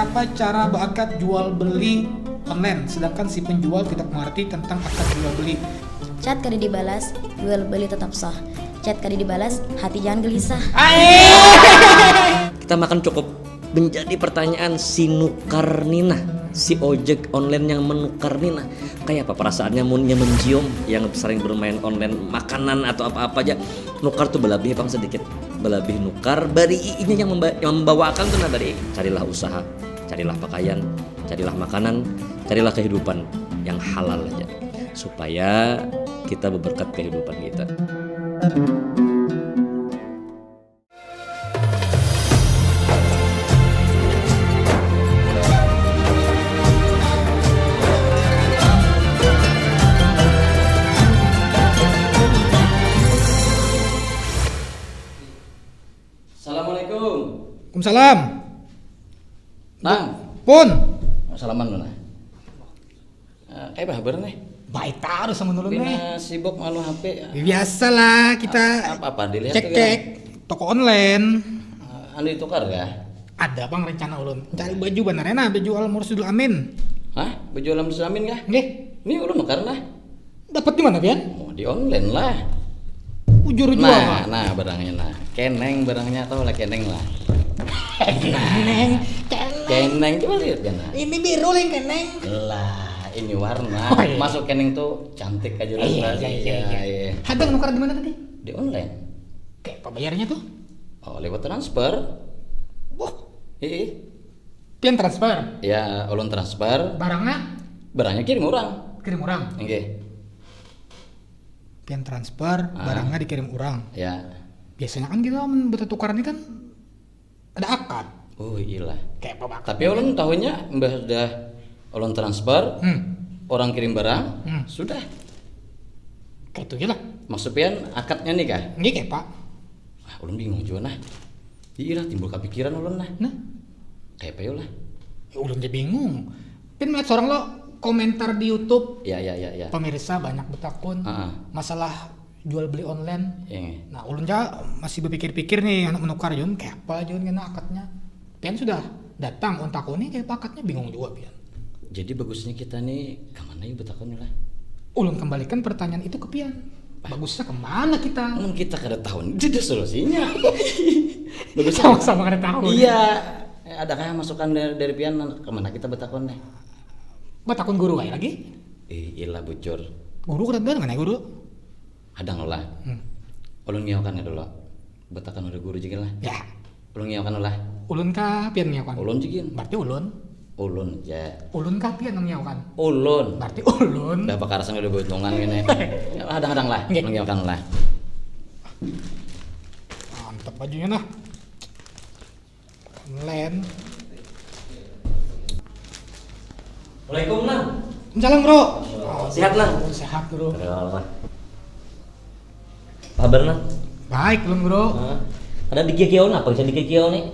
apa cara berakad jual beli online, sedangkan si penjual tidak mengerti tentang akad jual beli. Chat kada dibalas, jual beli tetap sah. Chat kada dibalas, hati jangan gelisah. Kita makan cukup menjadi pertanyaan si nukar Nina, si ojek online yang menukar Nina. Kayak apa perasaannya munnya mencium yang sering bermain online makanan atau apa-apa aja. Nukar tuh belabih bang sedikit, belabih nukar. Bari ini yang membawakan tuh nah bari. Carilah usaha, carilah pakaian, carilah makanan, carilah kehidupan yang halal aja supaya kita berberkat kehidupan kita. Assalamualaikum. Waalaikumsalam. Nang, Pun. salaman lu nah. Kayak apa kabar nih? Baik taruh sama dulu nih. Bina sibuk malu HP. Biasalah kita Apa dilihat cek-cek toko online. Anu ditukar ya? Ada bang rencana ulun cari baju benernya baju Al-Mursyidul Amin. Hah? Baju alam Islamin kah? Nggih, Ini ulun nukar nah. dapat di mana Pian? Oh, di online lah. Ujur jual Nah, Pak. nah barangnya nah. Keneng barangnya tau lah keneng lah. Keneng. Keneng coba lihat kan nah. Ini biru yang keneng. Lah, ini warna. Oh, iya. Masuk keneng tuh cantik aja lah. Iya. Hadang nukar di mana tadi? Di online. Kayak apa bayarnya tuh? Oh, lewat transfer. Wah, Iya. Pian transfer. Ya, ulun transfer. Barangnya Kirim orang. kirim orang. Oke. Pian transfer, barangnya dikirim orang. Ya. Biasanya kan kita buat tukaran ini kan ada akad. Oh iya. Kayak apa bang? Tapi ulun tahunya mbah sudah ulun transfer, orang kirim barang, sudah. Kayak itu aja lah. Maksudnya akadnya nih kah? Ini kayak pak. Wah, ulun bingung juga nah. Iya lah timbul kepikiran ulun nah. Nah, Kayak apa ya lah? ya ulun jadi bingung. Pian melihat seorang lo komentar di YouTube. Ya. Pemirsa banyak betakun masalah jual beli online. Iya. Nah, ulun ja masih berpikir-pikir nih anak menukar Jun kayak apa Jun kena akadnya. Pian sudah datang untakku nih kayak akadnya bingung juga Pian. Jadi bagusnya kita nih kemana yuk betakun lah? Ulun kembalikan pertanyaan itu ke Pian. Bagusnya kemana kita? Ulun kita kada tahu nih, itu solusinya. Bagusnya Sama-sama kada tahu. Iya. Adakah masukan dari pian kemana kita betakun nih? Betakun guru kayak lagi? Iyalah bocor. Guru kada mana guru? Hadang lah. Ulun ngiaukan ya dulu. Betakan udah guru juga lah. Ya, Ulun ngiaukan lah. ulun ka Pian ngiyaukan. Ulun jigin. Berarti ulun. Ulun ya. Ulun ka Pian ngiyaukan. Ulun. Berarti ulun. Udah bakar sang udah hitungan gini. Hadang lah. Nggih. Ulun ngiaukan lah. Mantap bajunya nah. Online. Waalaikumsalam Nang. Salam bro. Sehat Nang? Sehat bro. Apa kabar Nang? Baik belum bro. Ada di Kikiau apa bisa di Kikiau nih?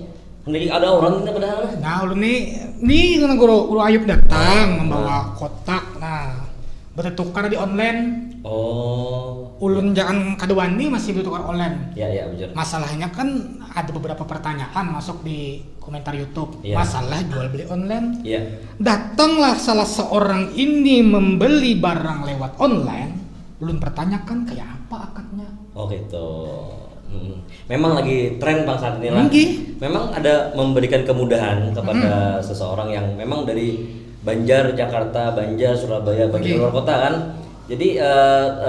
Ada orang ini padahal. Nah ulun nih karena guru Ayub datang membawa kotak. Nah bertukar di online. Oh. Ulun jangan kadewani masih bertukar online. Ya betul. Masalahnya kan ada beberapa pertanyaan masuk di komentar YouTube. Iya. Masalah jual beli online. Iya. Datanglah salah seorang ini membeli barang lewat online. Ulun pertanyakan kayak apa akadnya. Oh gitu. Memang lagi tren bang saat ini lah. Memang ada memberikan kemudahan kepada seseorang yang memang dari Banjar, Jakarta, Banjar, Surabaya, bagi luar kota kan. Jadi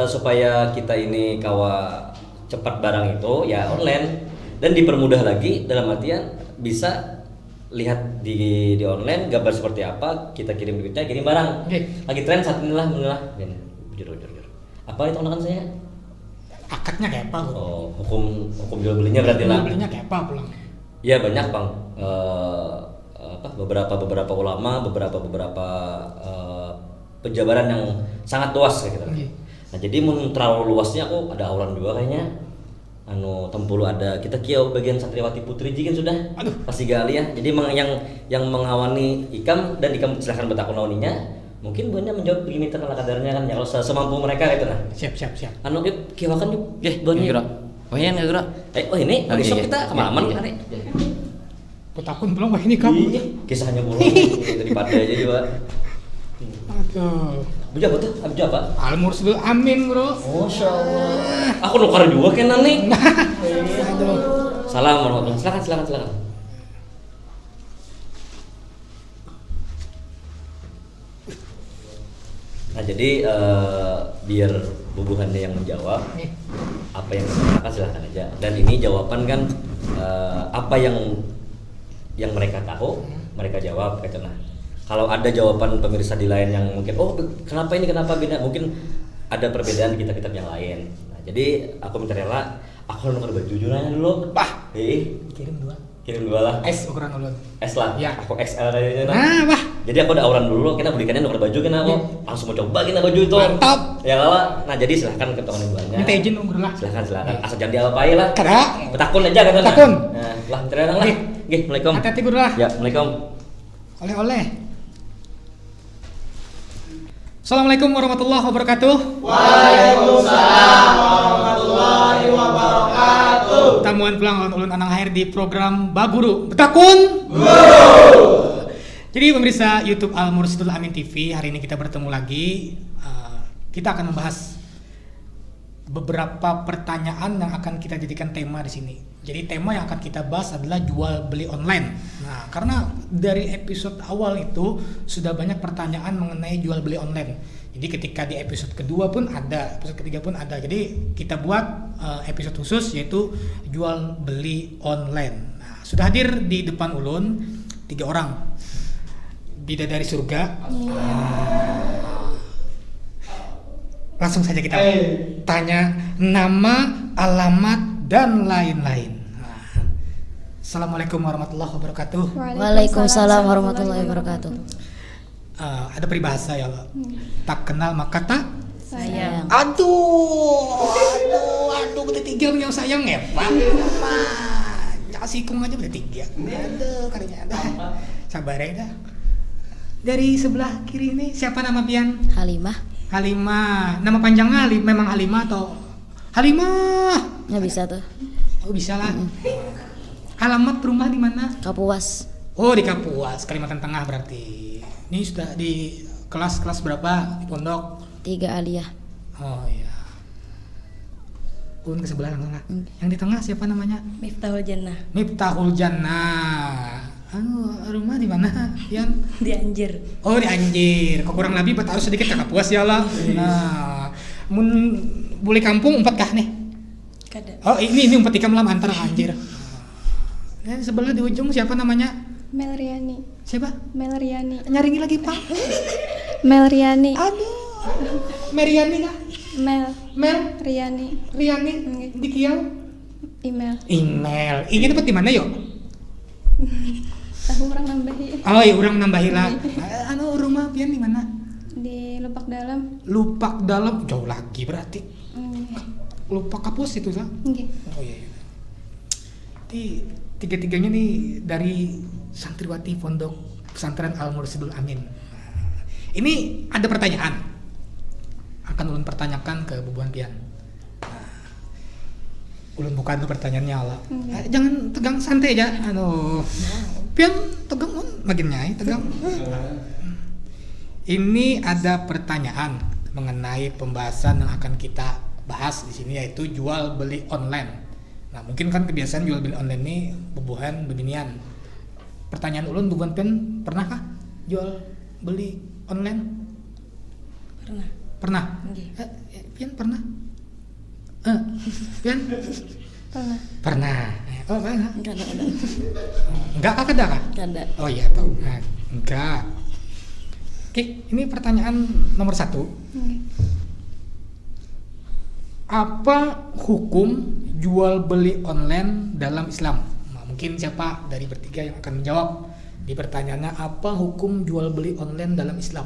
supaya kita ini kawa cepat barang itu ya online dan dipermudah lagi dalam artian bisa lihat di online gambar seperti apa, kita kirim duitnya, kirim barang. Lagi tren saat inilah menilah. Jujur. Apa itu anak saya? Akadnya kayak apa? Oh, hukum jual belinya berarti lah. Jual belinya kayak apa pulang? Ya banyak bang. Beberapa ulama, beberapa penjabaran yang sangat luas kayak gitu. Nah jadi mun terlalu luasnya aku ada auran juga kayaknya. Tempulu ada kita kiau bagian Santriwati Putri jikin sudah. Aduh. Pasti gali ya. Jadi yang mengawani ikam dan ikam silahkan bertakun naoninya. Mungkin banyak menjawab begini ala kadarnya kan ya kalau semampu mereka gitu nah. Siap. Yuk kiwakan yuk. Banyak. Oh iya nggak gerak. Oh ini besok kita kemalaman hari. Aku takut belum wah ini kamu. Iya, kisahnya mulu daripada aja juga. Aduh. Beja apa tuh? Abja apa? Al-Mursyidul Amin, Bro. Masya Allah. Aku nukar juga kan nih. Aduh. Salam warahmatullahi. Silakan. Nah jadi biar bubuhannya yang menjawab Nih. apa yang ditanyakan silahkan aja. Dan ini jawaban kan apa yang mereka tahu mereka jawab gitu. Nah kalau ada jawaban pemirsa di lain yang mungkin kenapa beda, mungkin ada perbedaan di kitab-kitab yang lain. Nah jadi aku minta rela, aku nukar baju nanya dulu. Bah, Kirim dua lah. S ukuran ulun. S lah. Ya. Aku XL kayaknya. Nah, bah. Jadi aku ada auran dulu, kita belikannya nukar baju kan aku langsung mau coba kita baju itu. Mantap. Ya lala. Nah jadi silahkan ke tukang jualnya. Minta izin umur lah. Silahkan. Asal jangan diapa-apain lah. Kada. Petakun aja kan. Petakun. Nah, lah terang lah. Nggih, Assalamualaikum. Hati-hati guru lah. Ya, Assalamualaikum. Oleh-oleh. Assalamualaikum warahmatullahi wabarakatuh. Waalaikumsalam warahmatullahi wabarakatuh. Tamuan pulang ulun anang hair di program Baguru Betakun. Jadi pemirsa YouTube Al-Mursyidul Amin TV, hari ini kita bertemu lagi. Kita akan membahas beberapa pertanyaan yang akan kita jadikan tema di sini. Jadi tema yang akan kita bahas adalah jual beli online. Nah, karena dari episode awal itu sudah banyak pertanyaan mengenai jual beli online. Jadi ketika di episode kedua pun ada, episode ketiga pun ada. Jadi kita buat episode khusus yaitu jual beli online. Nah, sudah hadir di depan ulun 3 orang. Bidadari surga. Langsung saja kita tanya nama, alamat, dan lain-lain. Assalamualaikum warahmatullahi wabarakatuh. Waalaikumsalam warahmatullahi wabarakatuh. Ada peribahasa ya, tak kenal maka tak. Sayang. Aduh, udah 3 punya sayang ya, Pak. Sikung aja udah 3. Aduh, kalinya ada. Sabar ya dah. Dari sebelah kiri ini siapa nama pian? Halimah. Nama panjangnya memang Halimah atau Halimah? Nggak bisa tuh. Oh bisa lah. Alamat rumah di mana? Kapuas. Oh di Kapuas, Kalimantan Tengah berarti. Ini sudah di kelas berapa di pondok? 3 aliyah. Oh iya. Ke sebelah tengah. Yang di tengah siapa namanya? Miftahul Jannah. Miftahul Jannah. Rumah di mana? Yan? Di Anjir. Oh di Anjir. Kok kurang lebih harus sedikit ke Kapuas ya lah. Nah, boleh kampung 4 kah nih? Kada. Oh ini 4 ikam lah antara Anjir. Sebelah di ujung siapa namanya? Melriani. Siapa? Melriani. Nyaringi lagi Pak. Melriani. Aduh. Meriani kah? Mel. Riani. Riani. Di Kiau. Email. Ini dapat di mana yuk? Tahu orang nambahi. Oh iya, orang nambahi lah. Rumah pian di mana? Di Lupak Dalam. Lupak Dalam jauh lagi berarti. Lupak Kapus itu sah? Nggih. Oh iya. Jadi 3-3-nya nih dari santriwati Pondok Pesantren Al-Mursyidul Amin. Ini ada pertanyaan. Akan ulun pertanyakan ke bubuhan pian. Ulun bukan tuh pertanyaannya Allah. Jangan tegang, santai aja. Pian tegang makin nyai tegang. Ini ada pertanyaan mengenai pembahasan yang akan kita bahas di sini yaitu jual beli online. Nah, mungkin kan kebiasaan jual beli online ini bubuhan bebinian. Pertanyaan ulun bubuhan pian pernahkah jual beli online? Pernah. Pian pernah? Pian? Pernah. Oh, pernah. Enggak kah kada kah? Kada. Oh iya tahu. Nah, enggak. Oke, ini pertanyaan nomor 1. Apa hukum jual beli online dalam Islam? Nah, mungkin siapa dari bertiga yang akan menjawab di pertanyaannya apa hukum jual beli online dalam Islam?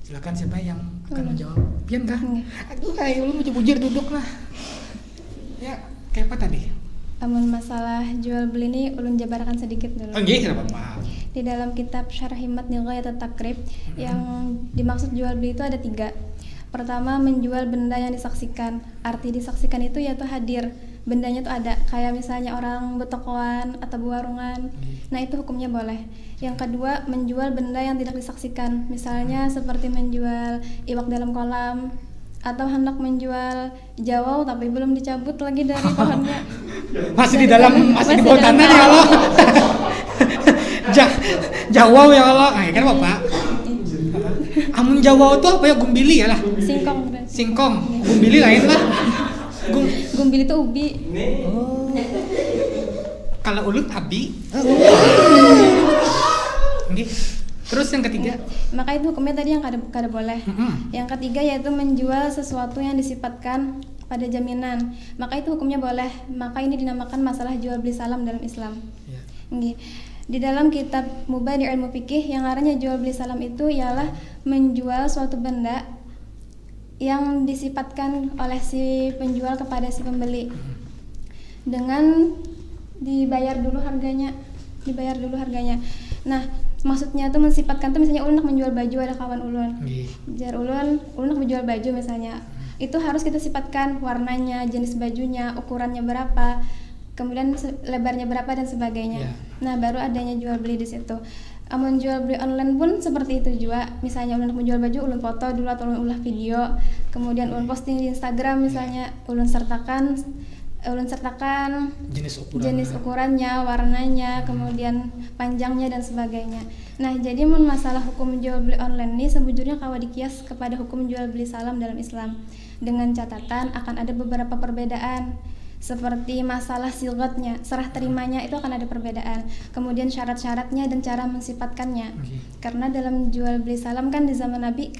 Silakan siapa yang akan menjawab? Pian kah? Aduh, ayo lu bujur duduk lah. Ya, kayak apa tadi? Amun masalah jual beli ini ulun jabarkan sedikit dulu. Nggih, enggak apa-apa. Di dalam kitab Syarah Himmat Nighayat At-Takrib yang dimaksud jual beli itu ada 3. Pertama, menjual benda yang disaksikan. Arti disaksikan itu yaitu hadir, bendanya tuh ada. Kayak misalnya orang betokoan atau warungan. Nah, itu hukumnya boleh. Yang kedua, menjual benda yang tidak disaksikan. Misalnya seperti menjual iwak dalam kolam, atau hendak menjual jawau tapi belum dicabut lagi dari pohonnya. Masih di bawah tanah ya Allah. Jawau ya Allah. Nah, kan Bapak. Amun jawau itu apa ya? Gumbili ya lah. Singkong. berarti. Singkong. Gumbili lain lah. Gumbili itu ubi. Oh. Kalau ulut abi. Nggih. Terus yang ketiga? Maka itu hukumnya tadi yang kada boleh. Yang ketiga yaitu menjual sesuatu yang disifatkan pada jaminan. Maka itu hukumnya boleh. Maka ini dinamakan masalah jual beli salam dalam Islam. Ya. Nggih. Di dalam kitab Mubadi Ilmu Fikih yang artinya jual beli salam itu ialah menjual suatu benda yang disifatkan oleh si penjual kepada si pembeli dengan dibayar dulu harganya. Nah, maksudnya tuh mensifatkan tuh misalnya ulun nak menjual baju, ada kawan ulun. Jar ulun nak menjual baju misalnya. Itu harus kita sifatkan warnanya, jenis bajunya, ukurannya berapa, kemudian lebarnya berapa dan sebagainya. Nah, baru adanya jual beli di situ. Amun jual beli online pun seperti itu juga. Misalnya ulun menjual baju, ulun foto dulu atau ulun ulah video, kemudian ulun posting di Instagram misalnya, ulun sertakan jenis ukurannya, warnanya, kemudian panjangnya dan sebagainya. Nah, jadi masalah hukum jual beli online ini sebujurnya kawa dikias kepada hukum jual beli salam dalam Islam. Dengan catatan akan ada beberapa perbedaan. Seperti masalah silgotnya, serah terimanya itu akan ada perbedaan. Kemudian syarat-syaratnya dan cara mensifatkannya. Karena dalam jual beli salam kan di zaman Nabi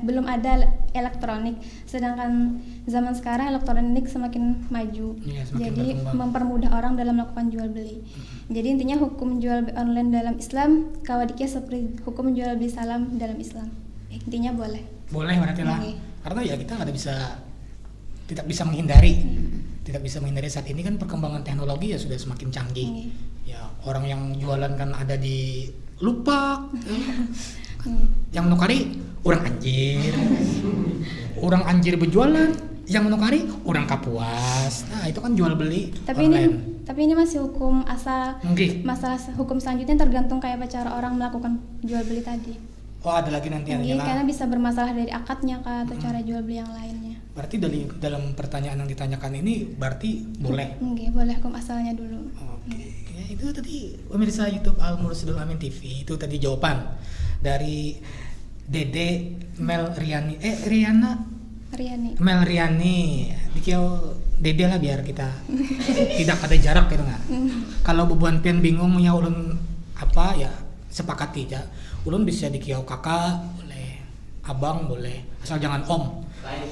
belum ada elektronik. Sedangkan zaman sekarang elektronik semakin maju. Jadi mempermudah orang dalam melakukan jual beli. Jadi intinya hukum jual beli online dalam Islam kawadiknya seperti hukum jual beli salam dalam Islam. Intinya boleh. Boleh berarti lah. Karena ya kita tidak bisa menghindari. Tidak bisa menghindari saat ini kan perkembangan teknologi ya sudah semakin canggih. Ya orang yang jualan kan ada di lupak, yang menukari orang anjir, orang anjir berjualan, yang menukari orang kapuas. Nah itu kan jual beli. Tapi ini masih hukum asal. Masalah hukum selanjutnya tergantung kayak cara orang melakukan jual beli tadi. Oh ada lagi nanti karena bisa bermasalah dari akadnya kah atau cara jual beli yang lainnya. Berarti dalam pertanyaan yang ditanyakan ini berarti boleh? Boleh hukum asalnya dulu. Oke. Ya, itu tadi pemirsa YouTube Al Mursyidul Amin TV, itu tadi jawaban dari Dede Mel Riani. Dikio Dede lah biar kita tidak ada jarak gitu nggak. Kalau bubuan pian bingung ya ulun apa ya sepakati aja. Ulun bisa dikio kakak, boleh abang, boleh asal jangan om.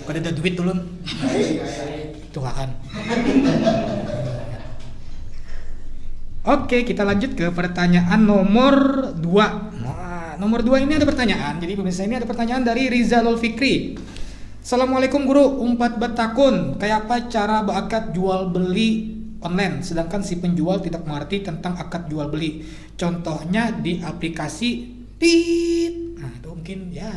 Kada ada duit ulun. Tuhaan. Oke, kita lanjut ke pertanyaan nomor 2. Nah, nomor 2 ini ada pertanyaan. Jadi pemirsa ini ada pertanyaan dari Rizalul Fikri. Assalamualaikum guru, umpat betakun, kayak apa cara berakad jual beli online sedangkan si penjual tidak mengerti tentang akad jual beli. Contohnya di aplikasi Nah itu mungkin ya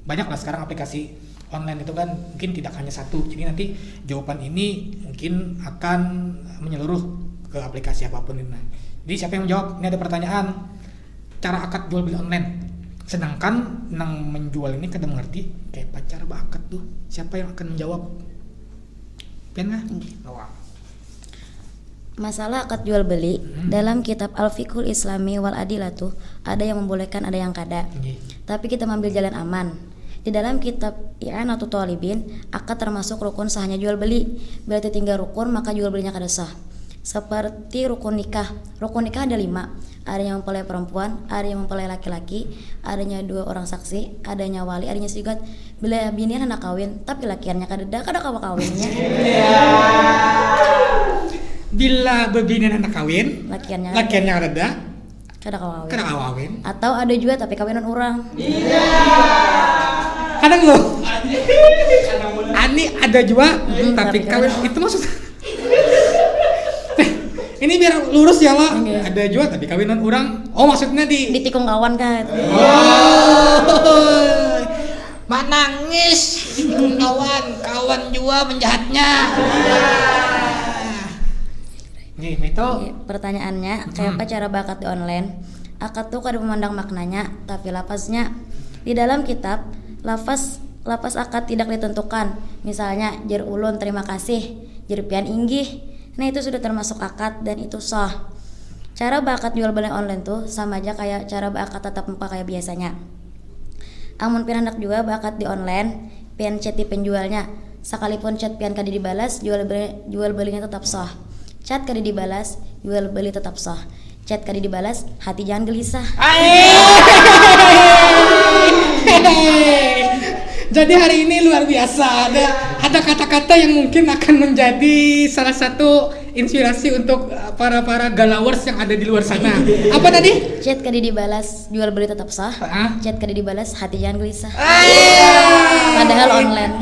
banyak lah sekarang aplikasi online itu kan mungkin tidak hanya satu. Jadi nanti jawaban ini mungkin akan menyeluruh ke aplikasi apapun ini. Jadi siapa yang menjawab? Ini ada pertanyaan cara akad jual beli online. Sedangkan nang menjual ini kadang mengerti kayak cara berakad tuh. Siapa yang akan menjawab? Pian nggak? Masalah akad jual beli dalam kitab Al-Fiqhul Islami wal Adilatuh ada yang membolehkan, ada yang kada. Tapi kita mengambil jalan aman. Di dalam kitab I'anatul Thalibin, akad termasuk rukun sahnya jual beli. Bila tinggal rukun maka jual belinya kada sah. Seperti rukun nikah. Rukun nikah ada 5. Ada yang mempelai perempuan, ada yang mempelai laki-laki, adanya 2 orang saksi, adanya wali, adanya sigat. Bila binian hendak kawin, tapi lakiannya kada kawa kawinnya. Bila bebinian anak kawin, lakiannya ada, kada kawin. Atau ada juga tapi kawinan orang. Kadang loh. Ani ada juga tapi kawin itu maksudnya. Ini biar lurus ya lah. Ada juga tapi kawinan orang. Oh maksudnya di tikung kawan kan. mak nangis kawan jua penjahatnya. Nih itu Pertanyaannya, kayak apa cara bakat di online? Akad tuh kada memandang maknanya, tapi lafaznya. Di dalam kitab, lafaz akad tidak ditentukan. Misalnya, jer ulun terima kasih, jer pian inggih. Nah itu sudah termasuk akad dan itu sah. Cara bakat jual beli online tuh sama aja kayak cara bakat tatap muka kayak biasanya. Amun pian hendak juga bakat di online, pian chat di penjualnya. Sekalipun chat pian kada dibalas, jual belinya tetap sah. Chat kada dibalas, jual beli tetap sah. Chat kada dibalas, hati jangan gelisah. Jadi hari ini luar biasa, ada kata-kata yang mungkin akan menjadi salah satu inspirasi untuk para galawers yang ada di luar sana. Apa tadi? Chat kada dibalas, jual beli tetap sah. Chat kada dibalas, hati jangan gelisah. Padahal online.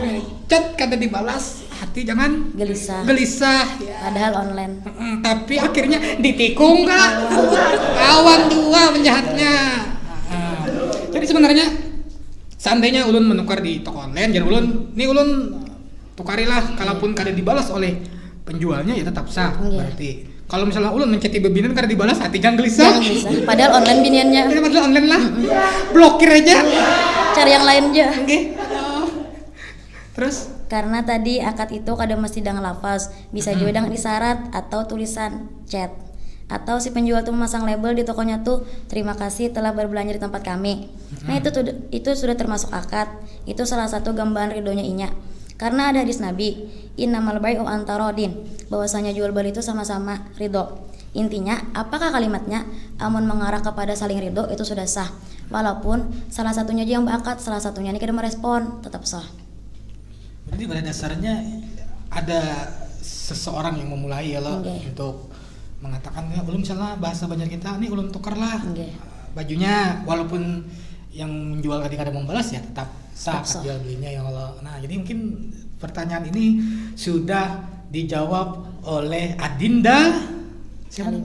Chat kada dibalas, hati jangan Gelisah. Ya. Padahal online. Tapi akhirnya ditikung kak, kawan dua penjahatnya. Jadi sebenarnya seandainya ulun menukar di toko online, jadi ulun tukarilah, kalaupun kada dibalas oleh penjualnya ya tetap sah. Iya. Berarti kalau misalnya ulun menceti bebinan kada dibalas, hati jangan gelisah. Jangan gelisah. Padahal online biniannya. Padahal online lah, blokir aja. Cari yang lain aja. Oke. Terus? Karena tadi akad itu kadang mesti dengan lafaz, bisa juga dengan isyarat atau tulisan chat. Atau si penjual tuh memasang label di tokonya tuh, terima kasih telah berbelanja di tempat kami. Nah itu sudah termasuk akad. Itu salah satu gambaran ridhonya inya. Karena ada hadis Nabi, innamal bai'u antarodin, bahwasanya jual beli itu sama-sama ridho. Intinya, apakah kalimatnya? Amun mengarah kepada saling ridho itu sudah sah. Walaupun salah satunya aja yang berakad, salah satunya ini kada merespon, tetap sah. Jadi pada dasarnya ada seseorang yang memulai ya loh untuk mengatakan ya belum misalnya bahasa Banjar kita nih ulun tukar lah bajunya, walaupun yang menjual ketika ada membalas ya tetap sah jual belinya ya Allah. Nah jadi mungkin pertanyaan ini sudah dijawab oleh Adinda siapa?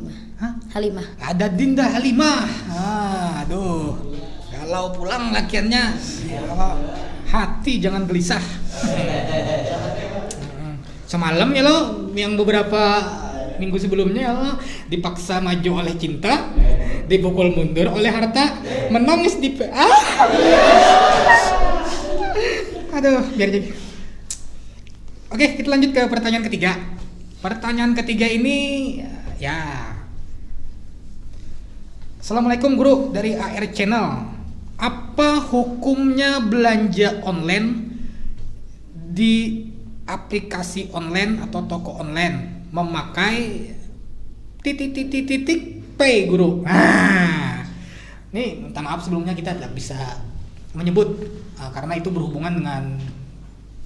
Halimah. Ada Dinda Halimah. Aduh, kalau pulang lakiannya kalau hati jangan gelisah. Semalam ya lo, yang beberapa minggu sebelumnya ya lo dipaksa maju oleh cinta, dipukul mundur oleh harta, menangis di aduh, biar jadi. Oke, kita lanjut ke pertanyaan ketiga. Pertanyaan ketiga ini ya. Assalamualaikum guru dari AR Channel. Apa hukumnya belanja online di aplikasi online atau toko online memakai titik pay guru? Nih minta maaf sebelumnya kita tidak bisa menyebut karena itu berhubungan dengan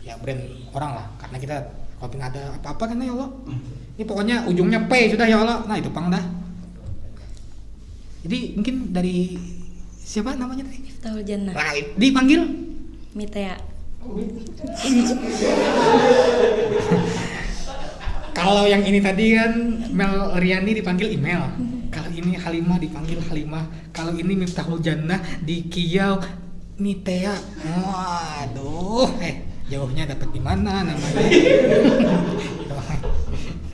ya brand orang lah, karena kita kalau ada apa-apa kan ya Allah, ini pokoknya ujungnya pay sudah ya Allah. Nah itu pang dah. Jadi mungkin dari siapa namanya tadi? Miftahul Jannah. Dipanggil Mitea. Kalau yang ini tadi kan Mel Riani dipanggil email. Kalau ini Halimah dipanggil Halimah. Kalau ini Miftahul Jannah di Kiau Mitea. Waduh, jauhnya dapat di mana namanya?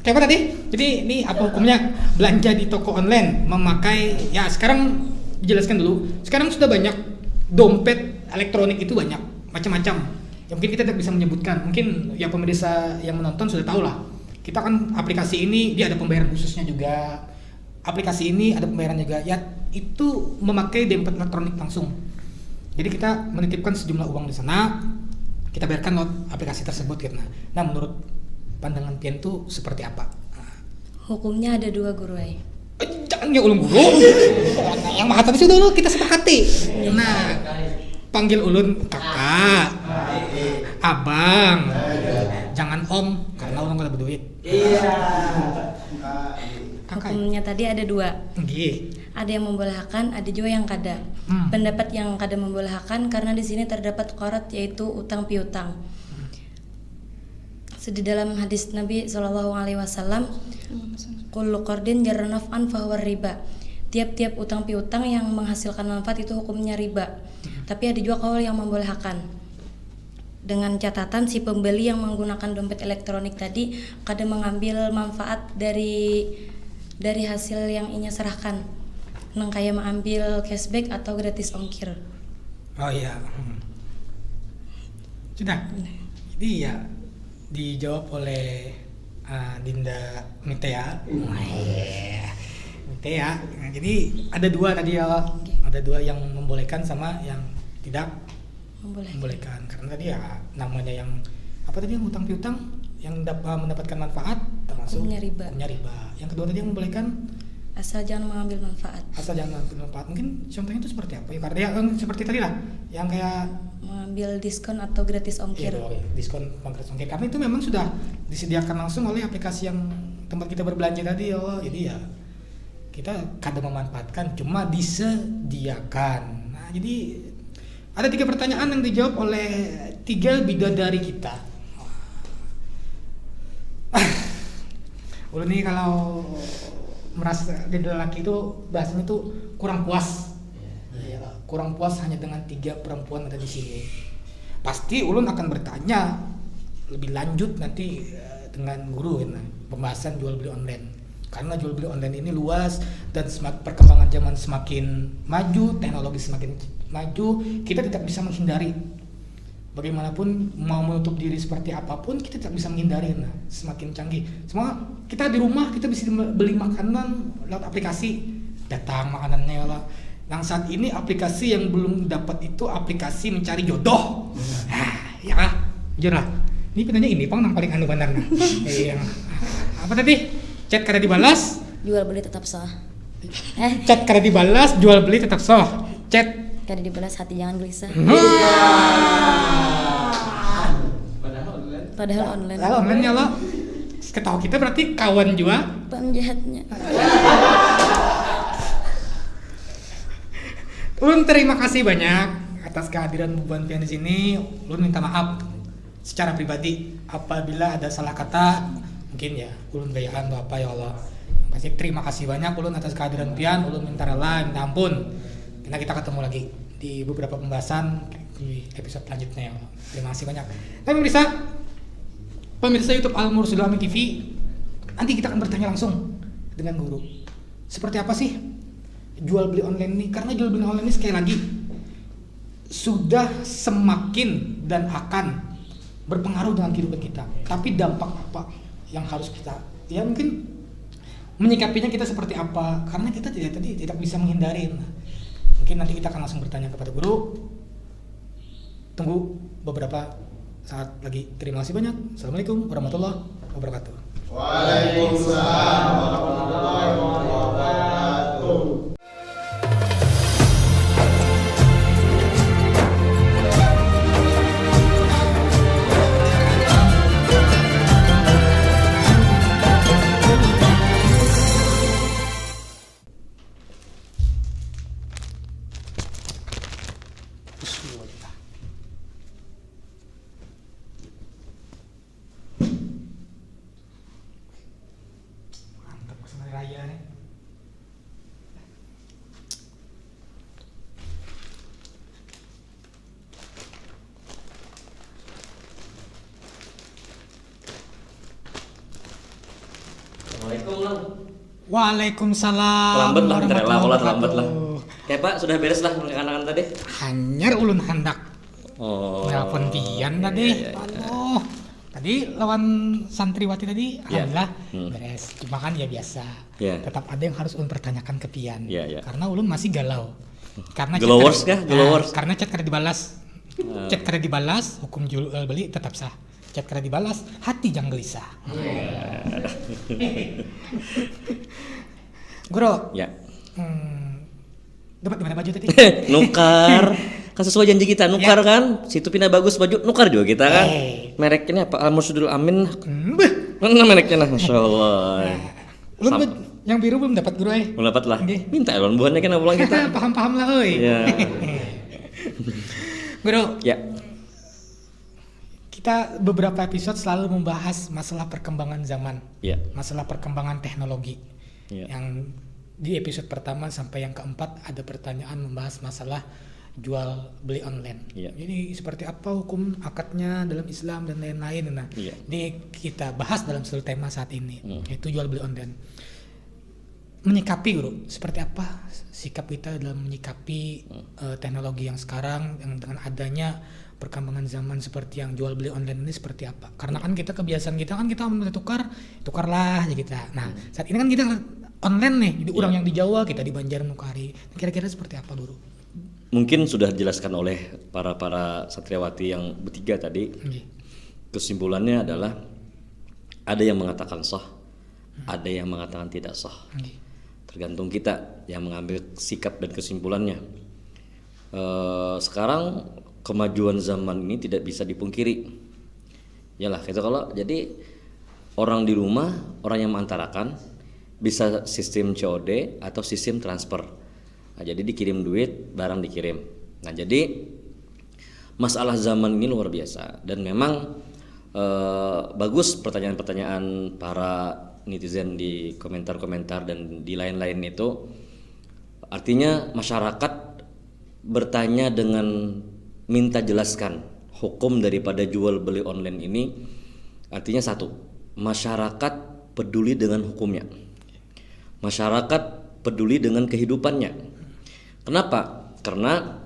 Siapa tadi? Jadi ini apa hukumnya belanja di toko online memakai ya sekarang jelaskan dulu. Sekarang sudah banyak dompet elektronik itu banyak macam-macam. Ya mungkin kita tidak bisa menyebutkan. Mungkin yang pemirsa yang menonton sudah tahu lah. Kita kan aplikasi ini dia ada pembayaran khususnya juga. Aplikasi ini ada pembayaran juga. Ya itu memakai dompet elektronik langsung. Jadi kita menitipkan sejumlah uang di sana. Kita bayarkan lewat aplikasi tersebut gitu. Nah, menurut pandangan pian itu seperti apa? Hukumnya ada dua guru ay. Jangan ya ulun guru. Yang maha tadi sudah dulu kita sepakati. Nah, panggil ulun kakak, abang, jangan om karena ulun gak ada berduit. Kakak. Hukumnya tadi ada dua. Nggih. Ada yang membolehkan, ada juga yang kada. Pendapat yang kada membolehkan karena di sini terdapat qarat yaitu utang piutang. Di dalam hadis Nabi SAW, kullu qardin jarra naf'an fahuwa riba. Tiap-tiap utang piutang yang menghasilkan manfaat itu hukumnya riba. Tapi ada juga kaul yang membolehkan. Dengan catatan si pembeli yang menggunakan dompet elektronik tadi kada mengambil manfaat dari hasil yang inya serahkan. Nang kayak mengambil cashback atau gratis ongkir. Oh iya. Sudah. Jadi ya dijawab oleh Dinda Mitea. Mitea. Nah, jadi ada dua tadi ya. Ada dua yang membolehkan sama yang tidak membolehkan. Karena tadi ya namanya yang apa tadi yang utang piutang yang dapat mendapatkan manfaat termasuk Hukumnya riba. Yang kedua tadi yang membolehkan Asal jangan mengambil manfaat. asal jangan mengambil manfaat. Mungkin contohnya itu seperti apa ya? Karena ya seperti tadi lah yang kayak Mengambil diskon atau gratis ongkir. diskon gratis ongkir. Karena itu memang sudah disediakan langsung oleh aplikasi yang tempat kita berbelanja tadi ya Allah. Jadi ya kita kadang memanfaatkan cuma disediakan. Nah, jadi ada 3 pertanyaan yang dijawab oleh 3 bidadari kita. Ulun nih kalau merasa jadi lelaki itu bahasanya itu kurang puas. Ya, kurang puas hanya dengan 3 perempuan ada di sini. Pasti ulun akan bertanya lebih lanjut nanti dengan guru ya, pembahasan jual beli online. Karena jual beli online ini luas dan perkembangan zaman semakin maju, teknologi semakin maju, kita tidak bisa menghindari. Bagaimanapun mau menutup diri seperti apapun, kita tidak bisa menghindari. Nah, semakin canggih. Semua kita di rumah kita bisa beli makanan lewat aplikasi, datang makanannya lah. Yang saat ini aplikasi yang belum dapat itu aplikasi mencari jodoh. Ya, jujur lah. Ini penanya ini pang nang paling anu benar nah. Apa tadi? Chat kada dibalas, Jual beli tetap sah. chat kada dibalas, jual beli tetap sah. Chat Kada dibalas hati jangan gelisah. Padahal online. Padahal online ya lo. Ketahui kita berarti kawan juga. Penjahatnya. Ulun terima kasih banyak atas kehadiran Bu Pian di sini. Ulun minta maaf secara pribadi apabila ada salah kata, mungkin ya ulun gayaan atau apa ya Allah. Pasti terima kasih banyak ulun atas kehadiran Pian. Ulun minta rela, minta ampun. Karena kita ketemu lagi di beberapa pembahasan di episode selanjutnya ya Allah. Terima kasih banyak. Dan pemirsa YouTube Al Mursyidul Amin TV, nanti kita akan bertanya langsung dengan guru. Seperti apa sih jual beli online ini? Karena jual beli online ini sekali lagi sudah semakin dan akan berpengaruh dengan kehidupan kita. Tapi dampak apa yang harus kita, ya mungkin menyikapinya kita seperti apa? Karena kita tidak bisa menghindari. Mungkin nanti kita akan langsung bertanya kepada guru. Tunggu beberapa saat lagi. Terima kasih banyak. Assalamualaikum warahmatullahi wabarakatuh. Waalaikumsalam warahmatullahi wabarakatuh. Mantap kesana raya nih. Assalamualaikum Lang. Waalaikumsalam. Terlambat lah, warahmatullahi terlambat lah. wabarakatuh. Kayak Pak sudah beres lah anak-anak tadi. Hanyar ulun hendak Oh. nelpon Pian tadi. Iya. Aduh. Tadi lawan santriwati tadi, Iya. alhamdulillah Hmm. beres. Cuma kan ya biasa. Iya. Tetap ada yang harus ulun pertanyakan ke Pian. Iya, iya. Karena ulun masih galau. Karena Glowers chat kah? Glowers? karena chat kada dibalas. Chat kada dibalas, hukum jual beli tetap sah. Chat kada dibalas, hati jangan gelisah. Guru, Ya. dapat di mana baju tadi? Nukar. Kan sesuai janji kita, nukar kan? Situ pindah bagus baju, nukar juga kita kan? Mereknya apa? Al Mursyidul Amin. Beh. Mana mereknya nah? Masya Allah. Ulun Sam- yang biru belum dapat guru Belum dapat lah. Nggih. Minta ya buahnya kan pulang kita. Paham-paham lah euy. Iya. Guru, Ya. kita beberapa episode selalu membahas masalah perkembangan zaman, Ya. masalah perkembangan teknologi. Ya. Yang di episode pertama sampai yang keempat ada pertanyaan membahas masalah jual beli online. Iya. Jadi seperti apa hukum akadnya dalam Islam dan lain-lain. Nah, Iya. ini kita bahas dalam satu tema saat ini, yaitu jual beli online. Menyikapi Guru, seperti apa sikap kita dalam menyikapi teknologi yang sekarang yang dengan adanya perkembangan zaman seperti yang jual beli online ini seperti apa? Karena kan kita kebiasaan kita kan kita mau tukarlah aja kita. Nah, saat ini kan kita online nih, jadi orang yang di Jawa, kita di Banjar nukari. Kira-kira seperti apa Guru? Mungkin sudah dijelaskan oleh para satriawati yang bertiga tadi. Kesimpulannya adalah ada yang mengatakan sah, ada yang mengatakan tidak sah. Tergantung kita yang mengambil sikap dan kesimpulannya. Sekarang kemajuan zaman ini tidak bisa dipungkiri. Yalah, gitu kalau jadi orang di rumah, orang yang mengantarakan bisa sistem COD atau sistem transfer. Nah, jadi dikirim duit, barang dikirim. Nah, jadi masalah zaman ini luar biasa dan memang bagus pertanyaan-pertanyaan para netizen di komentar-komentar dan di lain-lain itu. Artinya masyarakat bertanya dengan minta jelaskan hukum daripada jual beli online ini. Artinya satu, masyarakat peduli dengan hukumnya. Masyarakat peduli dengan kehidupannya. Kenapa? Karena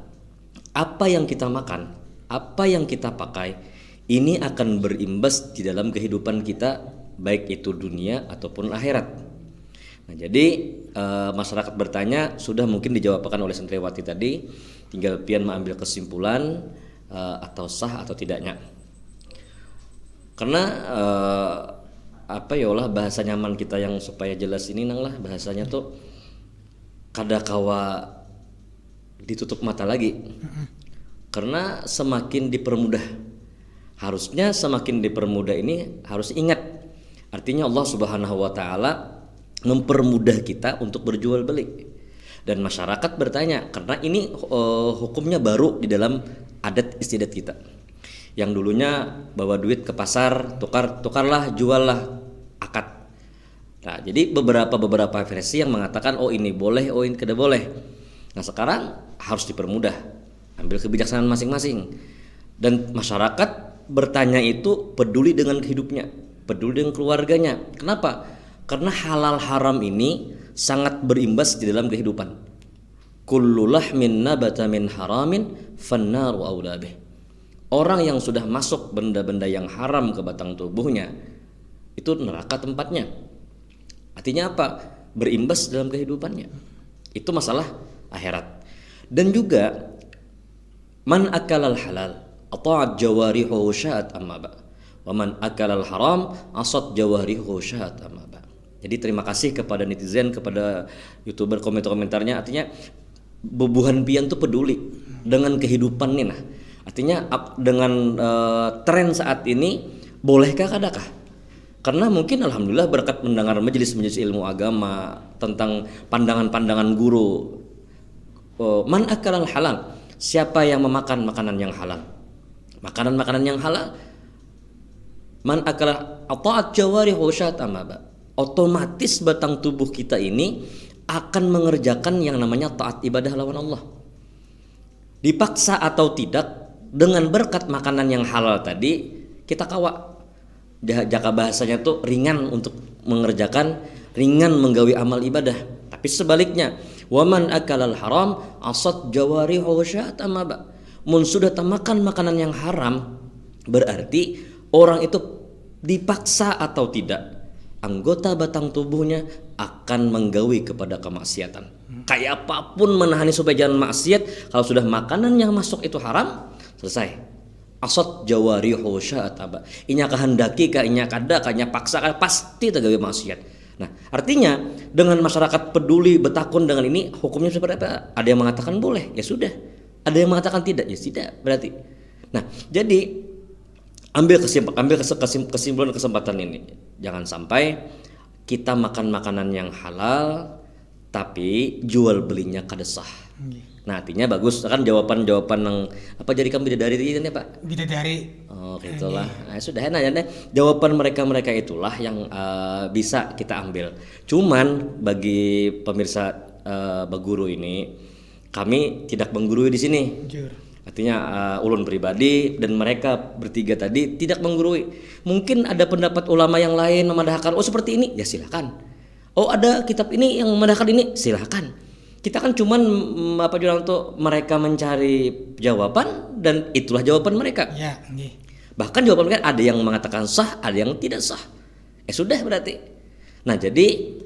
apa yang kita makan, apa yang kita pakai, ini akan berimbas di dalam kehidupan kita, baik itu dunia ataupun akhirat. Nah, jadi masyarakat bertanya sudah mungkin dijawabkan oleh santriwati tadi, tinggal pian mengambil kesimpulan atau sah atau tidaknya. Karena apa ya Allah bahasa nyaman kita yang supaya jelas ini nang lah bahasanya tuh kada kawa ditutup mata lagi. Karena semakin dipermudah, harusnya semakin dipermudah ini harus ingat. Artinya Allah Subhanahu wa taala mempermudah kita untuk berjual beli. Dan masyarakat bertanya karena ini hukumnya baru di dalam adat istiadat kita. Yang dulunya bawa duit ke pasar, tukarlah, juallah, akad. Nah, jadi beberapa versi yang mengatakan oh ini boleh, oh ini tidak boleh. Nah, sekarang harus dipermudah, ambil kebijaksanaan masing-masing. Dan masyarakat bertanya itu peduli dengan hidupnya, peduli dengan keluarganya. Kenapa? Karena halal haram ini sangat berimbas di dalam kehidupan. Kullu lahmin nabata min haramin fannaru aula bih. Orang yang sudah masuk benda-benda yang haram ke batang tubuhnya itu neraka tempatnya. Artinya apa? Berimbas dalam kehidupannya. Itu masalah akhirat. Dan juga man akalal halal ata'at jawarihu sya'at amma ba. Wa man akalal haram asat jawarihu sya'at amma ba. Jadi terima kasih kepada netizen, kepada YouTuber komentar-komentarnya. Artinya bubuhan pian tuh peduli dengan kehidupan nih. Nah, artinya dengan tren saat ini bolehkah kadakah? Karena mungkin alhamdulillah berkat mendengar majelis-majelis ilmu agama tentang pandangan-pandangan guru. Man akalal halal, siapa yang memakan makanan yang halal? Makanan-makanan yang halal. Man akala ata'at jawarihu sya'at amaba. Otomatis batang tubuh kita ini akan mengerjakan yang namanya taat ibadah lawan Allah. Dipaksa atau tidak, dengan berkat makanan yang halal tadi kita kawa. Jaka bahasanya tuh ringan untuk mengerjakan, ringan menggawi amal ibadah. Tapi sebaliknya, waman akalal haram asat jawarihu sya'at amaba. Mun sudah makan makanan yang haram, berarti orang itu dipaksa atau tidak, anggota batang tubuhnya akan menggawi kepada kemaksiatan. Kayak apapun menahani supaya jangan maksiat, kalau sudah makanan yang masuk itu haram, selesai. Asat jawarihu sya'at aba. Inya kehendaki ka inya kada ka inya paksa ka pasti tergawe maksiat. Nah, artinya dengan masyarakat peduli betakun dengan ini hukumnya seperti apa? Ada yang mengatakan boleh, ya sudah. Ada yang mengatakan tidak, ya tidak berarti. Nah, jadi ambil kesimpulan kesempatan ini. Jangan sampai kita makan makanan yang halal tapi jual belinya kada sah. Nah, artinya bagus kan jawaban-jawaban yang apa jadi kamu bidadari itu ya, Pak? Bidadari. Oh, gitulah. Nah, sudah enak ya. Jawaban mereka itulah yang bisa kita ambil. Cuman bagi pemirsa Baguru ini Kami tidak menggurui di sini. Jujur. Artinya ulun pribadi dan mereka bertiga tadi tidak menggurui. Mungkin ada pendapat ulama yang lain memadahkan, oh seperti ini, ya silakan. Oh ada kitab ini yang memadahkan ini, silakan. Kita kan cuman apa bilang tuh, mereka mencari jawaban dan itulah jawaban mereka. Ya, nggih. Bahkan jawaban mereka ada yang mengatakan sah, ada yang tidak sah. Sudah berarti. Nah jadi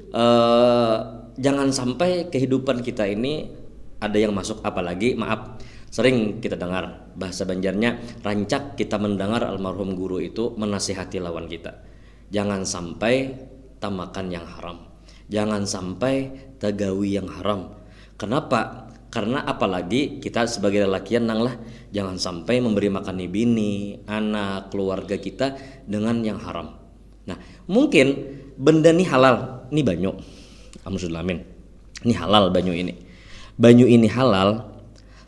jangan sampai kehidupan kita ini ada yang masuk, apalagi maaf sering kita dengar bahasa Banjarnya, rancak kita mendengar almarhum guru itu menasihati lawan kita. Jangan sampai tamakan yang haram, jangan sampai tagawi yang haram. Kenapa? Karena apalagi kita sebagai lelakian nang lah, jangan sampai memberi makan bini, anak, keluarga kita dengan yang haram. Nah mungkin benda ini halal, ini banyu, amin, ini halal banyu ini halal.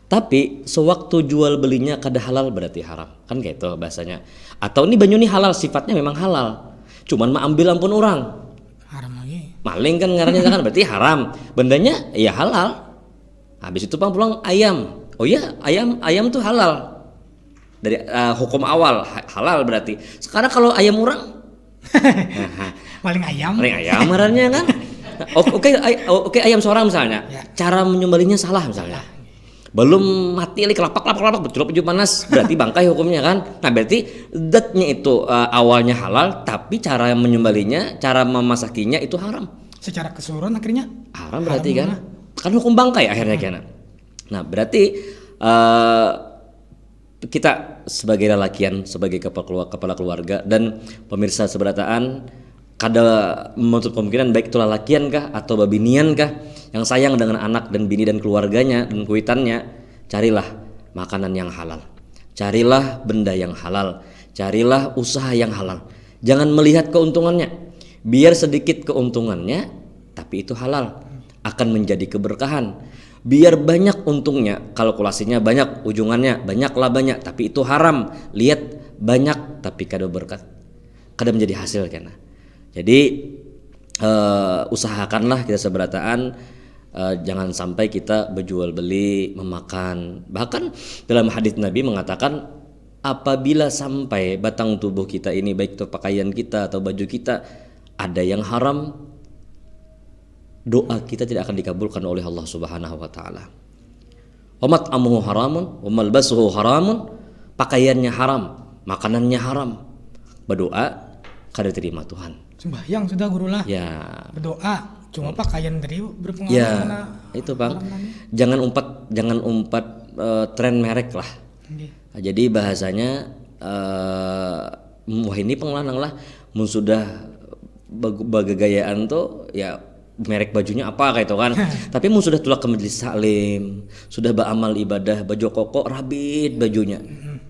Tapi sewaktu jual belinya kada halal berarti haram, kan kayak itu bahasanya. Atau ini banyu ini halal, sifatnya memang halal, cuman mah ambil ampun orang, Haram lagi. maling kan ngarannya kan, berarti haram. Bendanya ya halal. Habis itu pulang ayam, oh iya ayam tuh halal dari hukum awal halal berarti. Sekarang kalau ayam orang Paling ayam. ngarannya kan. Oke, ayam seorang misalnya, Ya. cara menyembelihnya salah misalnya. Belum mati lagi kelapak betul baju panas, berarti bangkai hukumnya kan. Nah berarti zatnya itu awalnya halal, tapi cara menyembelihnya, cara memasakinya itu haram. Secara keseluruhan akhirnya Haram berarti haram kan hukum bangkai akhirnya kan. Nah berarti kita sebagai lelakian, sebagai kepala keluarga dan pemirsa seberataan, kada menutup kemungkinan baik itu lelakian kah atau babinian kah yang sayang dengan anak dan bini dan keluarganya dan kuitannya, carilah makanan yang halal, carilah benda yang halal, carilah usaha yang halal. Jangan melihat keuntungannya, biar sedikit keuntungannya tapi itu halal, akan menjadi keberkahan. Biar banyak untungnya, kalkulasinya banyak, ujungannya banyak labanya, tapi itu haram. Lihat banyak tapi kada berkat, kada menjadi hasil kena. Jadi usahakanlah kita seberataan, jangan sampai kita berjual beli, memakan. Bahkan dalam hadis Nabi mengatakan, apabila sampai batang tubuh kita ini, baik itu pakaian kita atau baju kita, ada yang haram, doa kita tidak akan dikabulkan oleh Allah Subhanahu wa taala. Wa mat'amuhu haramun wa malbasuhu haramun, pakaiannya haram, makanannya haram. Berdoa kada terima Tuhan. sembahyang sudah guru lah. Ya. Berdoa, cuma pakaian tadi berpengaruh. Ya, itu Bang. Jangan umpat tren merek lah. Nggih. Nah, jadi bahasanya wah ini penglanang lah, mun sudah bagagayaan tuh ya merek bajunya apa kayak itu kan. Tapi mun sudah tulak ke majelis salim, sudah beramal ibadah, baju koko rabit bajunya.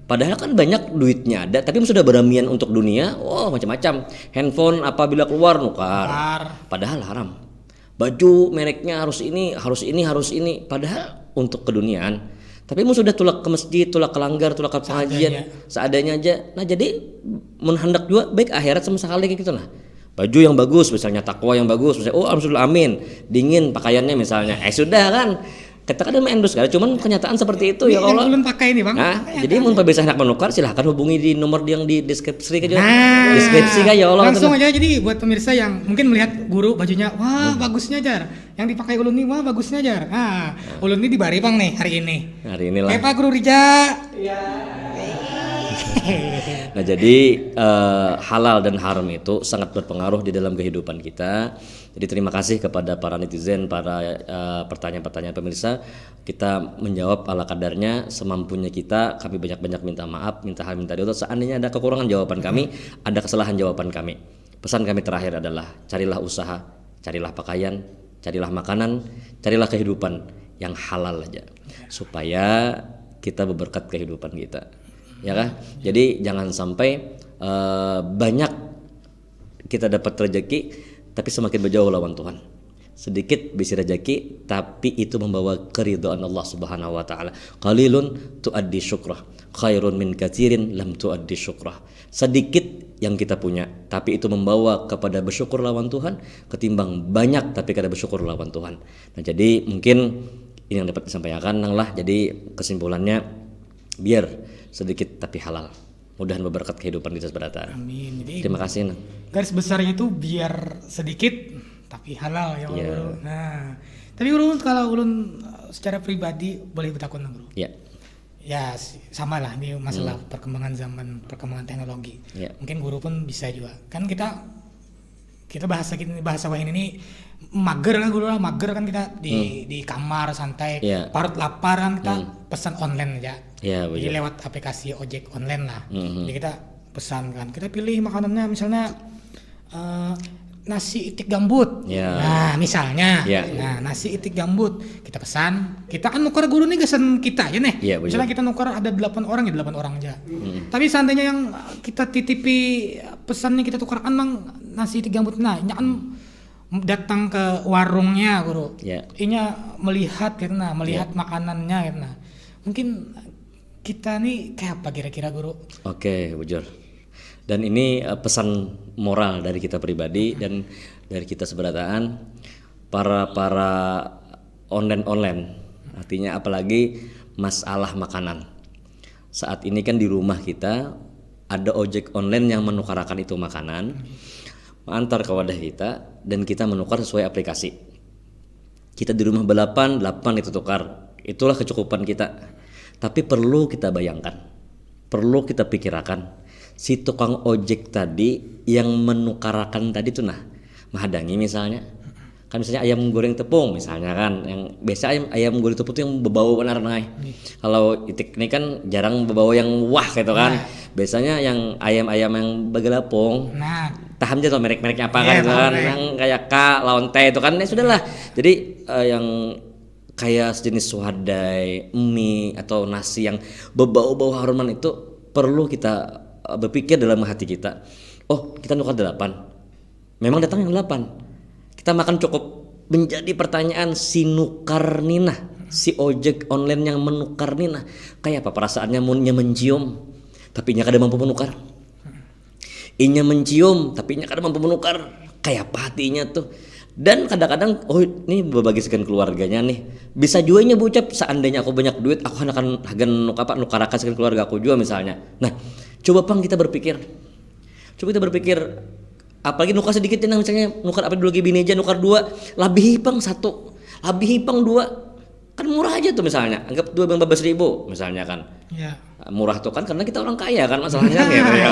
Padahal kan banyak duitnya ada, tapi sudah beramian untuk dunia, macam-macam. Handphone apabila keluar nukar. Padahal haram. Baju mereknya harus ini, padahal untuk keduniaan. Tapi mun sudah tulak ke masjid, tulak ke langgar, tulak ke pengajian, seadanya aja. Nah, jadi mun hendak juga baik akhirat sama sekali kayak gitu nah. Baju yang bagus, misalnya takwa yang bagus, misalnya alhamdulillah amin, dingin pakaiannya misalnya, sudah kan. Kita kan endus kan, cuman kenyataan seperti itu ya kalau belum pakai ini Bang. Nah, jadi mun pemirsa hendak menukar silahkan hubungi di nomor yang di deskripsi aja. Deskripsi ya Allah. Langsung aja, jadi buat pemirsa yang mungkin melihat guru bajunya, wah bagusnya Jar. Yang dipakai ulun nih, wah bagusnya Jar. Nah, ulun ini di Bari Bang nih hari ini. Hari inilah. Pak Guru Rija. Iya. Nah jadi halal dan haram itu sangat berpengaruh di dalam kehidupan kita. Jadi terima kasih kepada para netizen, para pertanyaan-pertanyaan pemirsa. Kita menjawab ala kadarnya, semampunya kita. Kami banyak-banyak minta maaf, minta doa. Seandainya ada kekurangan jawaban kami, ada kesalahan jawaban kami. Pesan kami terakhir adalah carilah usaha, carilah pakaian, carilah makanan, carilah kehidupan yang halal aja, supaya kita berberkat kehidupan kita. Ya kan? Jadi jangan sampai banyak kita dapat rezeki tapi semakin berjauh lawan Tuhan. Sedikit bisa rezeki tapi itu membawa keridhaan Allah Subhanahu wa taala. Qalilun tuaddi syukrah, khairun min katsirin lam tuaddi syukrah. Sedikit yang kita punya tapi itu membawa kepada bersyukur lawan Tuhan ketimbang banyak tapi kada bersyukur lawan Tuhan. Nah, jadi mungkin ini yang dapat disampaikan Nang lah. Jadi kesimpulannya biar sedikit tapi halal. Mudahan berberkat kehidupan kita seberata. Amin. Jadi Terima kasih Nang. garis besarnya itu biar sedikit tapi halal ya Iya. Bro. Nah, tapi Bro kalau ulun secara pribadi boleh bertakun Bro. Ya. Ya sama lah ini masalah perkembangan zaman, perkembangan teknologi. Ya. Mungkin guru pun bisa juga. Kan kita bahasa wahini ini mager kan guru lah, mager kan kita di kamar santai, Ya. parut lapar kan kita pesan online aja. Ya, Jadi betul. lewat aplikasi ojek online lah. Mhm. Jadi kita pesan kan, kita pilih makanannya misalnya nasi itik gambut. Ya. Nah, misalnya. Ya. Nah, nasi itik gambut kita pesan. Kita kan nuker guru nih pesan kita aja nih. Ya, betul. Misalnya kita nuker ada 8 orang ya 8 orang aja. Tapi seandainya yang kita titipi pesannya kita tukarkan mang nasi itik gambut. Nah, ini kan datang ke warungnya guru. Ya. Inya melihat karena melihat makanannya karena. Mungkin kita nih kayak apa kira-kira guru? Oke, bujur. Dan ini pesan moral dari kita pribadi dan dari kita seberataan para online. Artinya apalagi masalah makanan. Saat ini kan di rumah kita ada ojek online yang menukarakan itu makanan, antar ke wadah kita dan kita menukar sesuai aplikasi. Kita di rumah belapan itu tukar. Itulah kecukupan kita. Tapi perlu kita bayangkan, perlu kita pikirkan si tukang ojek tadi yang menukarakan tadi tuh menghadangi misalnya. Kan misalnya ayam goreng tepung misalnya kan, yang biasa ayam goreng tepung tuh yang berbau benar Kalau itik ini kan jarang berbau yang wah gitu kan. Biasanya yang ayam-ayam yang begelapung. Nah, Tahan aja tuh merek-mereknya apa kan Iya, gitu kan, merek. yang kayak K, lawan T itu kan, ya sudahlah. Jadi yang kayak sejenis wadai, mie atau nasi yang berbau-bau haruman itu perlu kita berpikir dalam hati kita. Oh, kita nukar 8. Memang datang yang 8. Kita makan cukup. Menjadi pertanyaan si nukar nina, si ojek online yang menukar nina, kayak apa perasaannya? Munnya mencium, tapi nya kada mampu menukar. Inya mencium tapi nya kada mampu menukar, kayak apa hatinya tuh. Dan kadang-kadang oh ini berbagi sekian keluarganya nih, bisa juga nya bucap seandainya aku banyak duit aku akan nukarakan sekian keluarga aku juga misalnya. Nah coba pang kita berpikir, apalagi nukar sedikit ya, misalnya nukar apa dulu lagi bini aja nukar 2, labihi pang 1, labihi pang 2, kan murah aja tuh misalnya, anggap 12.000 misalnya kan. ya. Murah tuh kan karena kita orang kaya kan masalahnya gitu ya.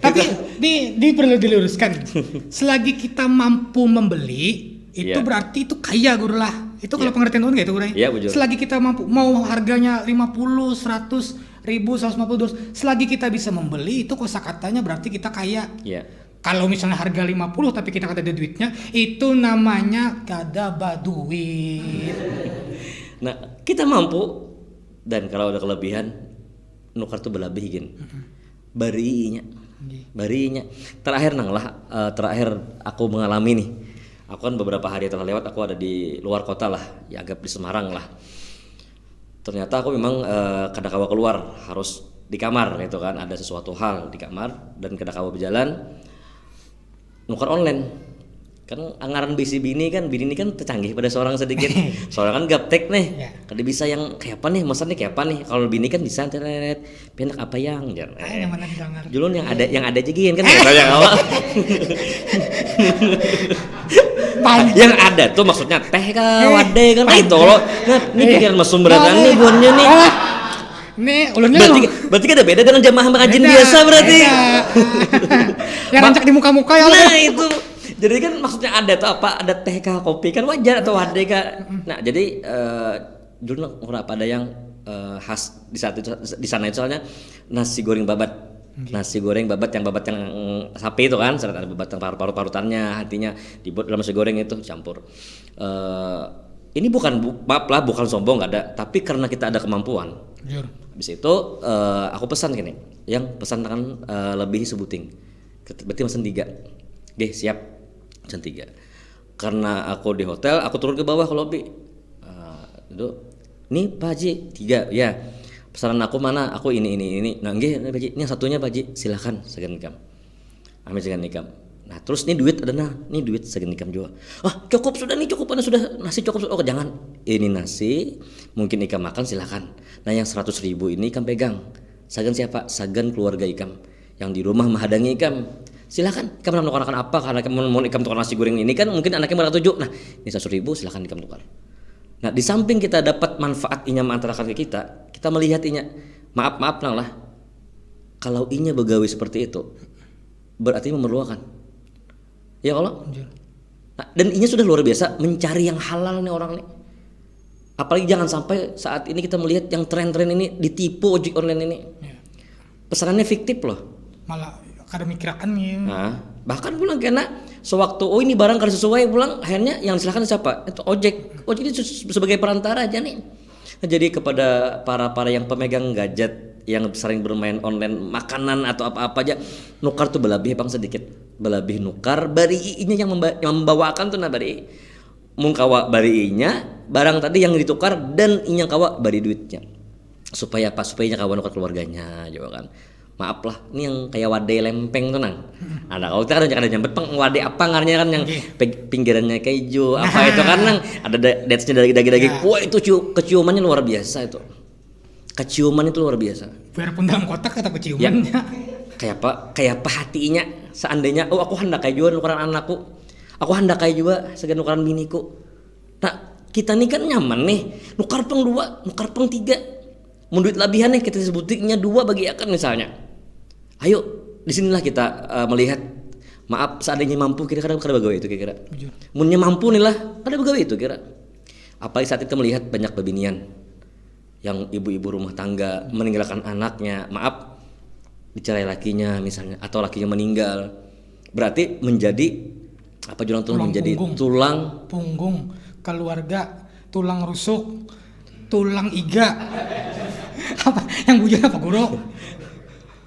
Tapi ini perlu diluruskan. Selagi kita mampu membeli, itu Iya. berarti itu kaya guru lah. Itu kalau pengertian guru gitu guru. Iya, bujur. Selagi kita mampu, mau harganya 50, 100 ribu, 150 selagi kita bisa membeli, itu kosakatanya berarti kita kaya. Iya. Kalau misalnya harga 50 tapi kita kada ada duitnya, itu namanya kada baduit. Nah kita mampu, dan kalau ada kelebihan nukar tuh berlebih gini. Barinya. Terakhir terakhir aku mengalami nih. Aku kan beberapa hari telah lewat aku ada di luar kota lah, ya agak di Semarang lah. Ternyata aku memang kada kawa keluar, harus di kamar gitu kan, ada sesuatu hal di kamar dan kada kawa berjalan. Nukar online. Kan anggaran bini ini kan tercanggih pada seorang sedikit. Soalnya kan gaptek nih. Ya. Kada bisa yang kayak apa nih, mesan nih kayak apa nih. Kalau bini kan bisa internet. Pinak apa yang Yang mana didengar? Julun yang ada aja gini kan katanya awal. Yang ada tuh maksudnya teh kah, wadai kan itu loh. Nah, ini pikiran mesum beratan nih buannya nih. Nih, ulunnya Berarti kan ada beda dengan jamaah pengajian biasa berarti. Yang rancak di muka-muka ya. Nah itu, jadi kan maksudnya ada tuh apa, ada teh kah, kopi kan wajar atau wadai kah. Nah jadi dulu kenapa ada yang khas di sana itu soalnya nasi goreng babat. Nasi goreng babat yang sapi itu kan, serta ada babat yang parutannya, hatinya dibuat dalam nasi goreng itu campur. Ini bukan bukan sombong nggak ada, tapi karena kita ada kemampuan. Jujur. Habis itu aku pesan gini, yang pesan akan lebih sebuting. Berarti pesan 3. Oke, siap. Pesan 3. Karena aku di hotel, aku turun ke bawah ke lobby. Nih Pak Haji 3 ya. Pesanan aku mana? Aku ini. Nah, nggih Pak Haji, ini yang satunya Pak Haji, silakan segan nikam. Ambil segan nikam. Nah, terus ini duit ada nih duit segan nikam juga. Ah, cukup sudah nih, cukup sudah nasi cukup. Oh, jangan. ini nasi, mungkin Ikam makan silakan. Nah yang 100.000 ini Ikam pegang. Sagan siapa? Sagan keluarga Ikam yang di rumah menghadangi Ikam. Silakan Ikam menukar apa, karena mau Ikam tukar nasi goreng ini kan mungkin anaknya beratuju. Nah ini 100.000 silakan Ikam tukar. Nah di samping kita dapat manfaat inya mengantarakan ke kita melihat inya, maaf lah, kalau inya begawi seperti itu berarti memerlukan. Ya kalau. Nah, dan inya sudah luar biasa mencari yang halal nih orang nih. Apalagi jangan sampai saat ini kita melihat yang tren-tren ini ditipu ojek online ini. Pesanannya fiktif loh. Malah kada mikirakan ya. Nah, bahkan pulang kena sewaktu ini barang kada sesuai pulang akhirnya yang disilahkan siapa? Itu ojek. Ojek ini sebagai perantara aja nih. Nah, jadi kepada para yang pemegang gadget yang sering bermain online makanan atau apa-apa aja, nukar tuh berlebih bang sedikit. Berlebih nukar bari inya yang membawakan tuh nah bari mungkawa bari inya barang tadi yang ditukar dan inya kawa bari duitnya. Supaya apa? Supaya inya kawa nukar keluarganya juga kan. Maaf lah, ini yang kayak wadai lempeng tuh nang. Ada kalau kita ada nyambet peng wadai apa ngarnya kan yang pinggirannya keju apa itu kan nang ada datsnya daging-daging. Wah itu keciumannya luar biasa itu. Keciuman itu luar biasa. Biarpun dalam kotak kata keciumannya. Ya, kayak apa hatinya seandainya aku hendak kayak juga nukaran anakku. Aku hendak kayak juga segan nukaran biniku. Nah, kita nih kan nyaman nih. Nukar peng 2, nukar peng 3. Mun duit labihan nih kita sebutiknya 2 bagi akan misalnya. Ayo, disinilah kita melihat maaf seandainya mampu kira-kira kada begawe itu kira-kira. Munnya mampu nih lah, kada begawe itu kira. Apalagi saat kita melihat banyak bebinian yang ibu-ibu rumah tangga meninggalkan anaknya, maaf dicerai lakinya misalnya atau lakinya meninggal. Berarti menjadi apa jualan tulang menjadi tulang punggung keluarga, tulang rusuk, tulang iga. Apa yang bujur apa guru?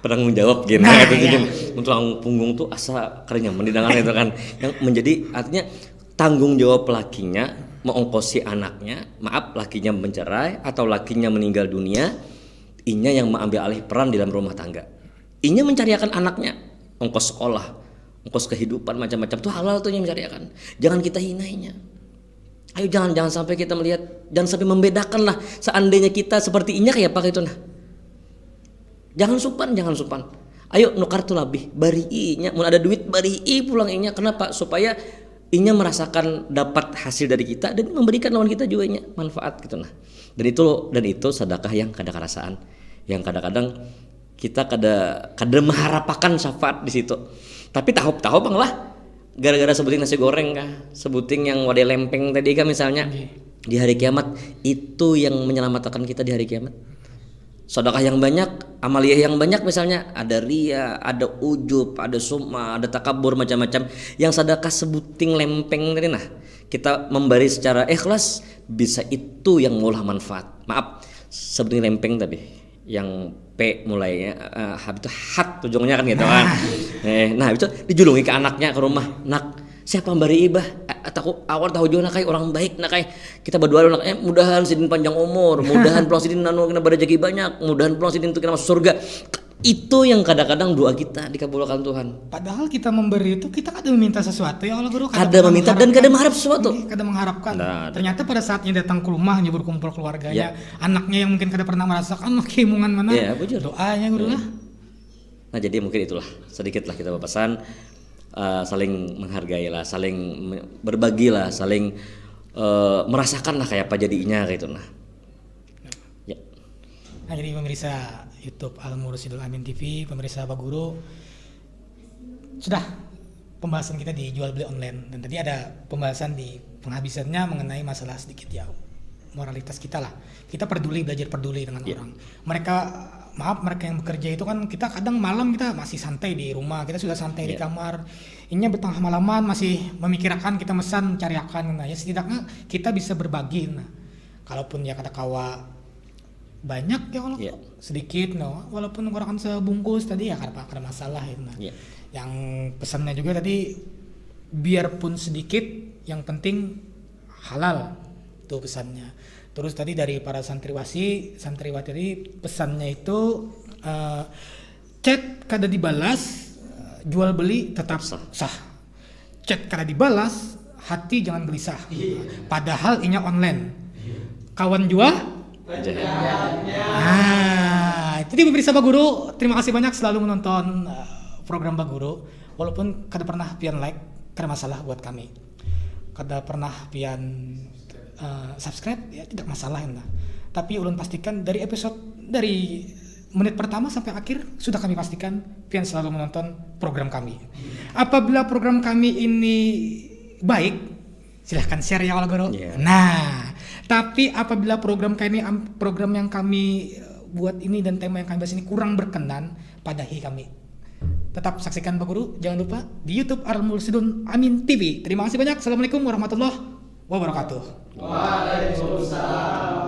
Penanggung jawab gitu nah, itu iya. Tulang punggung tuh asa kerennya mendidangan itu kan yang menjadi artinya tanggung jawab lakinya mengongkosi anaknya, maaf lakinya mencerai atau lakinya meninggal dunia, inya yang mengambil alih peran di dalam rumah tangga. Inya mencariakan anaknya, ongkos sekolah, ongkos kehidupan macam-macam tuh halal tuh yang mencariakan. Jangan kita hinainya. Ayo jangan sampai kita melihat, jangan sampai membedakan lah seandainya kita seperti inya kayak apa itu nah. Jangan supan. Ayo nukar tuh lebih bari inya, mun ada duit bari i pulang inya. Kenapa? Supaya inya merasakan dapat hasil dari kita dan memberikan lawan kita juga inya manfaat gitu nah. Dan itu sedekah yang kadang-kadang yang kadang-kadang kita kada mengharapkan syafaat di situ. Tapi tahu bang lah. Gara-gara sebutin nasi goreng kah, sebutin yang wadai lempeng tadi kan misalnya di hari kiamat itu yang menyelamatkan kita di hari kiamat. Sedekah yang banyak, amaliyah yang banyak misalnya ada ria, ada ujub, ada summa, ada takabur macam-macam. Yang sedekah sebuting lempeng tadi nah kita memberi secara ikhlas bisa itu yang mulah manfaat. Maaf sebuting lempeng tadi yang P mulainya itu hat ujungnya kan gitu kan. Nah itu dijulungi ke anaknya ke rumah. Nak siapa bari ibah aku awal tahu juga nak orang baik nak kita berdoa nak mudahan sidin panjang umur, mudahan pulang sidin nanu kena berrezeki banyak, mudahan pulang sidin kena masuk surga. Itu yang kadang-kadang doa kita dikabulkan Tuhan. Padahal kita memberi itu kita kadang meminta sesuatu ya Allah guru. Kadang meminta dan kadang mengharap sesuatu. Kadang mengharapkan. Nah, ternyata pada saatnya datang ke rumahnya berkumpul keluarganya, anaknya yang mungkin kada pernah merasakan keimungan mana. Ya, doanya guru lah. Nah jadi mungkin itulah sedikitlah kita berpesan saling menghargai lah, saling berbagi lah, saling merasakan lah kayak apa jadinya kayak itu nah. Ya. Nah jadi pemirsa YouTube Al Mursyidul Amin TV, pemirsa Pak Guru, sudah pembahasan kita di jual beli online dan tadi ada pembahasan di penghabisannya mengenai masalah sedikit ya moralitas kita lah. Kita belajar peduli dengan orang. Mereka yang bekerja itu kan kita kadang malam kita masih santai di rumah, kita sudah santai di kamar. Ini bertengah malaman masih memikirkan kita mesan cariakan. Nah ya setidaknya kita bisa berbagi. Nah kalaupun ya kata kawa banyak ya kalau sedikit walaupun orang sebungkus tadi ya karena masalah itu nah. Yang pesannya juga tadi biarpun sedikit yang penting halal itu pesannya. Terus tadi dari para santriwati tadi pesannya itu chat kada dibalas, jual beli tetap sah. Chat kada dibalas, hati jangan gelisah. Padahal inya online. kawan jua. Jadi pemirsa Baguru, terima kasih banyak selalu menonton program Baguru. Walaupun kada pernah pian like, kada masalah buat kami. Kada pernah pian subscribe, ya tidak masalah ya. Tapi ulun pastikan dari menit pertama sampai akhir sudah kami pastikan pian selalu menonton program kami. Apabila program kami ini baik, silahkan share ya Guru. Yeah. Nah, tapi apabila program yang kami buat ini dan tema yang kami bahas ini kurang berkenan, padahi kami. Tetap saksikan Pak Guru, jangan lupa di YouTube Al-Mursidun Amin TV. Terima kasih banyak. Assalamualaikum warahmatullahi wabarakatuh. Waalaikumsalam.